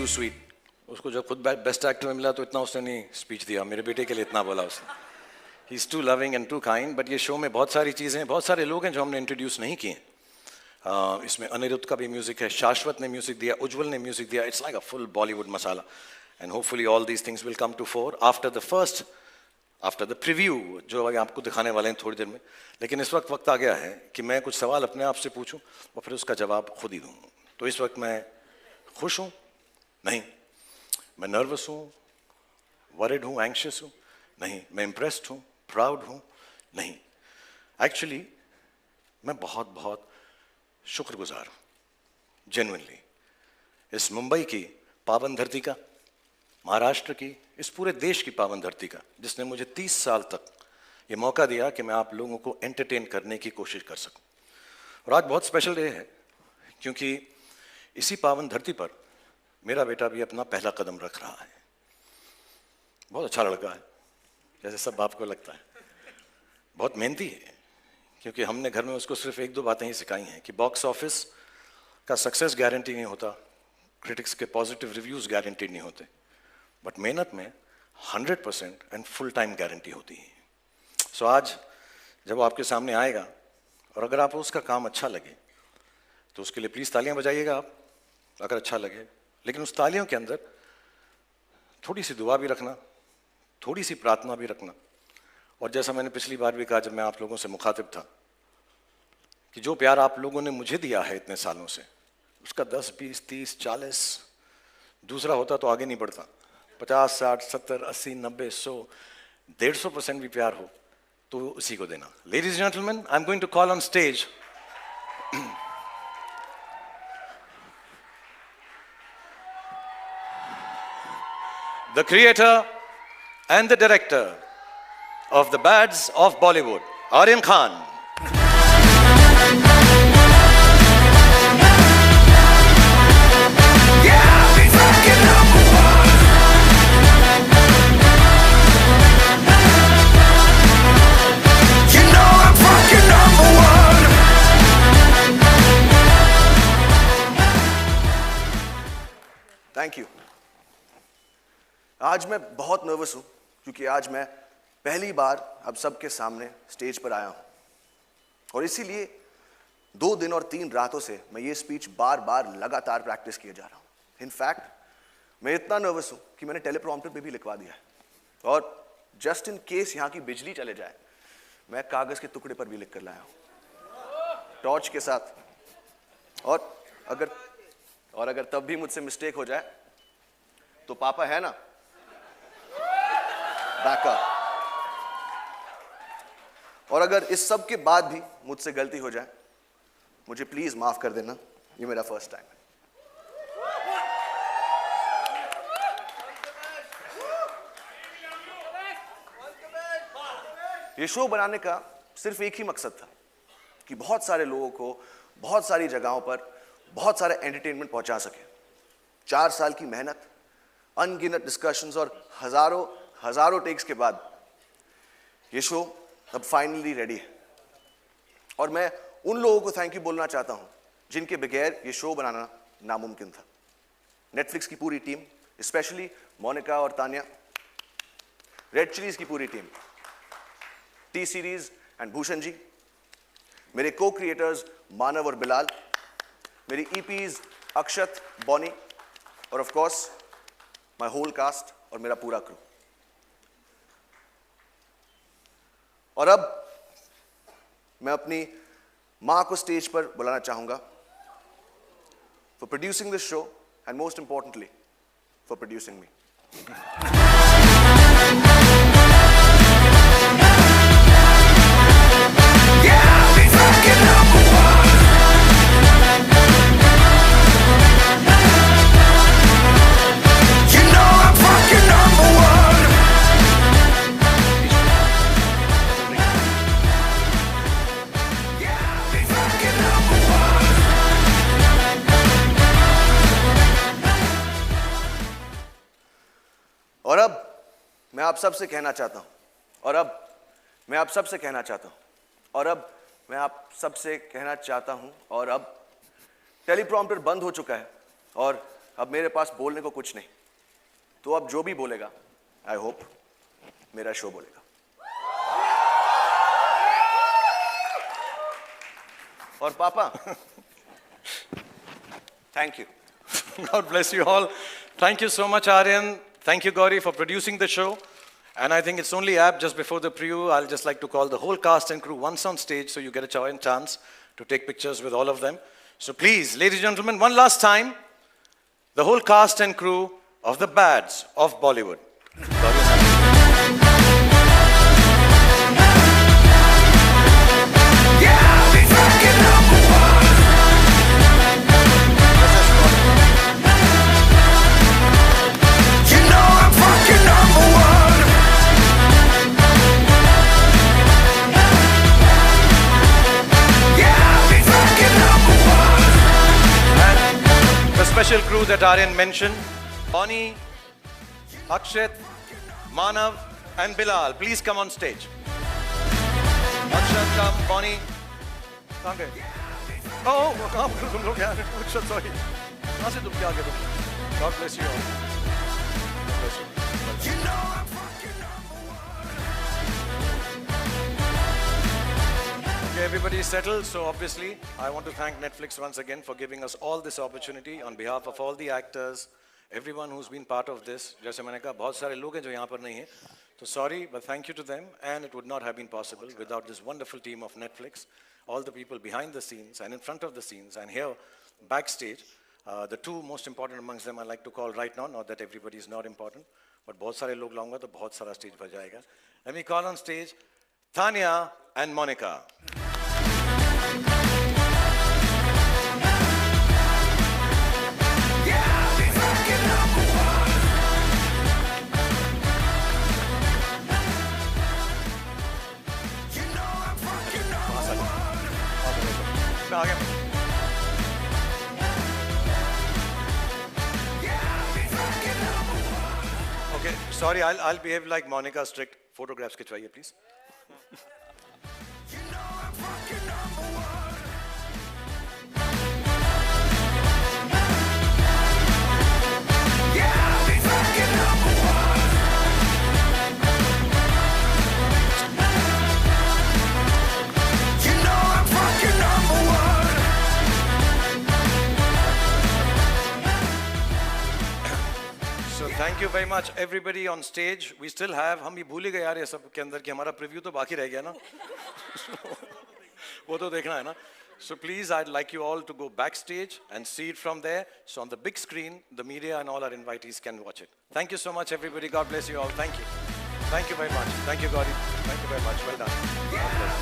To sweet. उसको जब खुद बेस्ट एक्टर में मिला तो इतना उसने नहीं स्पीच दिया, मेरे बेटे के लिए इतना बोला उसने। He is too loving and too kind. But ये शो में बहुत सारी चीज़ें, बहुत सारे लोग हैं जो हमने इंट्रोड्यूस नहीं किए। इसमें अनिरुद्ध का भी म्यूजिक है, शाश्वत ने म्यूजिक दिया, उज्जवल ने म्यूजिक दिया। It's like a full Bollywood masala and hopefully all these things will come to fore after the preview जो अभी आपको दिखाने वाले हैं थोड़ी देर में। लेकिन इस वक्त आ गया है कि मैं कुछ सवाल अपने आप से पूछूं और फिर उसका जवाब खुद ही दूं। तो इस वक्त मैं खुश हूं? नहीं। मैं नर्वस हूं, वरिड हूं, एंग्शियस हूं? नहीं। मैं इम्प्रेस्ड हूं, प्राउड हूं? नहीं। एक्चुअली मैं बहुत बहुत शुक्रगुजार हूं, जेन्युइनली, इस मुंबई की पावन धरती का, महाराष्ट्र की, इस पूरे देश की पावन धरती का, जिसने मुझे 30 साल तक ये मौका दिया कि मैं आप लोगों को एंटरटेन करने की कोशिश कर सकूं। और आज बहुत स्पेशल डे है क्योंकि इसी पावन धरती पर मेरा बेटा भी अपना पहला कदम रख रहा है। बहुत अच्छा लड़का है, जैसे सब बाप को लगता है। बहुत मेहनती है, क्योंकि हमने घर में उसको सिर्फ 1-2 बातें ही सिखाई हैं कि बॉक्स ऑफिस का सक्सेस गारंटी नहीं होता, क्रिटिक्स के पॉजिटिव रिव्यूज़ गारंटीड नहीं होते, बट मेहनत में 100% एंड फुल टाइम गारंटी होती है। सो आज जब वो आपके सामने आएगा और अगर आपको उसका काम अच्छा लगे तो उसके लिए प्लीज़ तालियां बजाइएगा आप, अगर अच्छा लगे। लेकिन उस तालियों के अंदर थोड़ी सी दुआ भी रखना, थोड़ी सी प्रार्थना भी रखना। और जैसा मैंने पिछली बार भी कहा जब मैं आप लोगों से मुखातिब था, कि जो प्यार आप लोगों ने मुझे दिया है इतने सालों से, उसका 10, 20, 30, 40 दूसरा होता तो आगे नहीं बढ़ता। 50, 60, 70, 80, 90, 100, 150% भी प्यार हो तो उसी को देना। Ladies and gentleman, I am going to call on stage the creator and the director of the Bads of Bollywood, Aryan Khan. Thank you. आज मैं बहुत नर्वस हूं क्योंकि आज मैं पहली बार अब सबके सामने स्टेज पर आया हूं, और इसीलिए 2 दिन और 3 रातों से मैं ये स्पीच बार बार लगातार प्रैक्टिस किए जा रहा हूं। इनफैक्ट मैं इतना नर्वस हूं कि मैंने टेलीप्रॉम्प्टर पे भी लिखवा दिया है, और जस्ट इन केस यहां की बिजली चले जाए मैं कागज के टुकड़े पर भी लिख कर लाया हूं टॉर्च के साथ। और अगर तब भी मुझसे मिस्टेक हो जाए तो पापा है ना, बैकअप। और अगर इस सब के बाद भी मुझसे गलती हो जाए, मुझे प्लीज माफ कर देना, ये मेरा फर्स्ट टाइम है। ये शो बनाने का सिर्फ एक ही मकसद था कि बहुत सारे लोगों को बहुत सारी जगहों पर बहुत सारे एंटरटेनमेंट पहुंचा सके। 4 साल की मेहनत, अनगिनत डिस्कशंस और हजारों टेक्स के बाद ये शो अब फाइनली रेडी है। और मैं उन लोगों को थैंक यू बोलना चाहता हूं जिनके बगैर ये शो बनाना नामुमकिन था। नेटफ्लिक्स की पूरी टीम, स्पेशली मोनिका और तानिया, रेड चिलीज की पूरी टीम, टी सीरीज एंड भूषण जी, मेरे को क्रिएटर्स मानव और बिलाल, मेरी ईपीज अक्षत, बॉनी, और of course my whole cast और मेरा पूरा क्रू। और अब मैं अपनी मां को स्टेज पर बुलाना चाहूंगा for producing this show and most importantly for producing me. और अब मैं आप सबसे कहना चाहता हूं, और अब मैं आप सबसे कहना चाहता हूं, और अब मैं आप सबसे कहना चाहता हूं, और अब टेलीप्रॉम्प्टर बंद हो चुका है और अब मेरे पास बोलने को कुछ नहीं, तो अब जो भी बोलेगा आई होप मेरा शो बोलेगा। और पापा thank you. God bless you all. Thank you so much, Aryan. Thank you, Gauri, for producing the show. And I think it's only apt just before the preview, I'll just like to call the whole cast and crew once on stage so you get a chance to take pictures with all of them. So please, ladies and gentlemen, one last time, the whole cast and crew of the Bads of Bollywood. Special crew that Aryan mentioned, Bonnie, Akshat, Manav and Bilal, please come on stage. Akshat, come, Bonnie. कहाँ गए? Oh, कहाँ पर तुम लोग यार? Akshat, sorry. कहाँ से तुम क्या गए तुम? God bless you all. God bless you. Okay, everybody is settled. So obviously, I want to thank Netflix once again for giving us all this opportunity on behalf of all the actors, everyone who's been part of this. जैसे मैंने कहा, बहुत सारे लोग हैं जो यहाँ पर नहीं हैं. So sorry, but thank you to them. And it would not have been possible without this wonderful team of Netflix, all the people behind the scenes and in front of the scenes and here backstage. The two most important amongst them I like to call right now, not that everybody is not important, but बहुत सारे लोग लाऊंगा तो बहुत सारा stage भर जाएगा. Let me call on stage Tanya and Monica. Okay, sorry, I'll behave like Monica strict. Photographs खिंचवाइए please. Thank you very much, everybody on stage. We still have, हम भी भूल ही गए यार ये सब के अंदर कि हमारा preview तो बाकी रह गया ना. वो तो देखना है ना. So please, I'd like you all to go backstage and see it from there. So on the big screen, the media and all our invitees can watch it. Thank you so much, everybody. God bless you all. Thank you. Thank you very much. Thank you, Gauri. Thank you very much. Well done. God bless.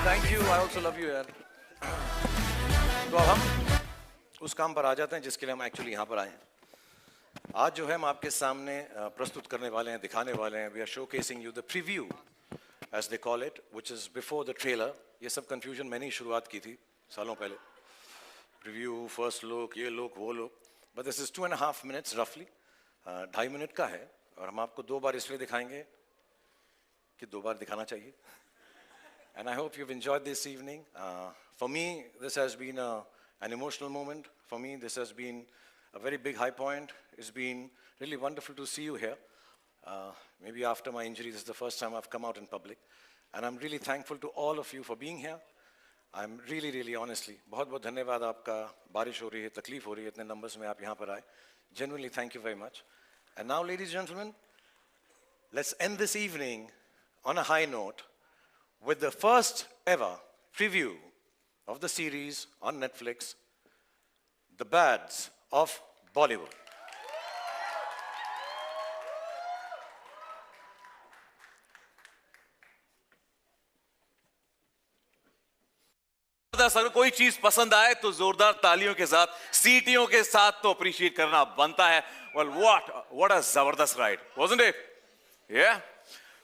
Thank you. I also love you, यार. तो अब हम उस काम पर आ जाते हैं जिसके लिए हम एक्चुअली यहाँ पर आए हैं. आज जो है हम आपके सामने प्रस्तुत करने वाले हैं, दिखाने वाले हैं. We are showcasing you the preview, as they call it, which is before the trailer. ये सब confusion मैंने ही शुरुआत की थी सालों पहले. Preview, first look, ये look, वो look. But this is 2.5 minutes roughly. 2.5 minute का है और हम आपको 2 बार इसलिए दिखाएंगे कि 2 बार दिखाना चाहिए. And I hope you've enjoyed this evening. For me, this has been an emotional moment. For me, this has been a very big high point. It's been really wonderful to see you here. Maybe after my injury, this is the first time I've come out in public. And I'm really thankful to all of you for being here. I'm really, really honestly, बहुत बहुत धन्यवाद आपका. बारिश हो रही है, तकलीफ हो रही है, इतने numbers में आप यहाँ पर आए. Genuinely, thank you very much. And now, ladies and gentlemen, let's end this evening on a high note with the first ever preview of the series on Netflix, The Bads of Bollywood. अगर कोई चीज पसंद आए तो जोरदार तालियों के साथ, सीटियों के साथ तो अप्रिशिएट करना बनता है. Well, what a जबरदस्त ride, wasn't it? Yeah.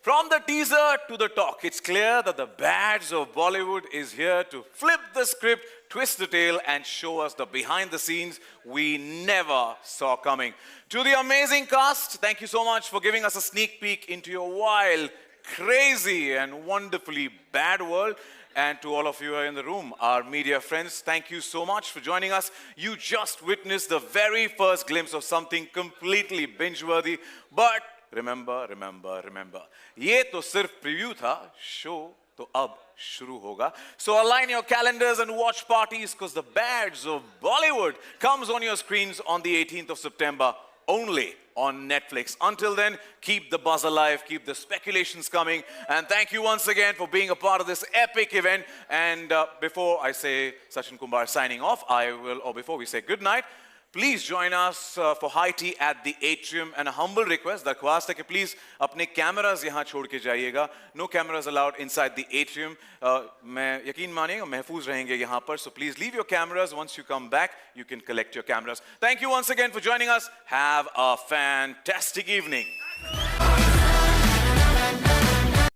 From the teaser to the talk, it's clear that the badge of Bollywood is here to flip the script, twist the tale, and show us the behind the scenes we never saw coming. To the amazing cast, thank you so much for giving us a sneak peek into your wild, crazy, and wonderfully bad world. And to all of you in the room, our media friends, thank you so much for joining us. You just witnessed the very first glimpse of something completely binge-worthy. But remember, ये तो सिर्फ preview था, show तो अब शुरू होगा. So align your calendars and watch parties because the badge of Bollywood comes on your screens on the 18th of September only on Netflix. Until then, keep the buzz alive, keep the speculations coming, and thank you once again for being a part of this epic event. And before I say Sachin Kumar signing off, before we say good night, please join us for high tea at the atrium. And a humble request, darkhwast hai ki please apne cameras yahan chhod ke jaiyega. No cameras allowed inside the atrium. Main yakeen maniyega mahfoos rahenge yahan par. So please leave your cameras. Once you come back, you can collect your cameras. Thank you once again for joining us. Have a fantastic evening.